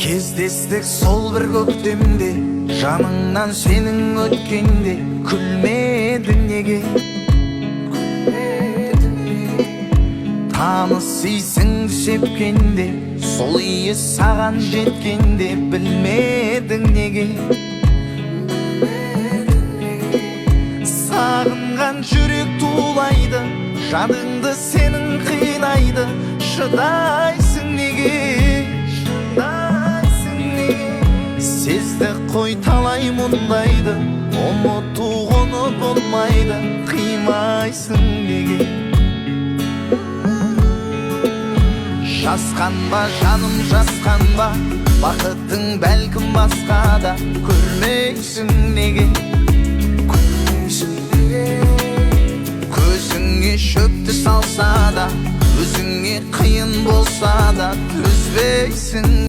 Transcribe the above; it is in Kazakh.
Кездестік сол бір көктемде, жаныңнан сенің өткенде, күлмедің неге? Таныс исіңді сепкенде, сол иі саған жеткенде, білмедің неге? Сағынған жүрек тулайды, жадыңды сенің қинайды, шыдайсың неге? Сезді қой талай мұндайды, ұмытуғыны болмайды, қимайсың неге? Жасқанба жаным жасқанба, бақытың бәлкім басқада, көрмейсің неге? Көзіңе шөпті салса да, өзіңе қиын болса да, төзбейсің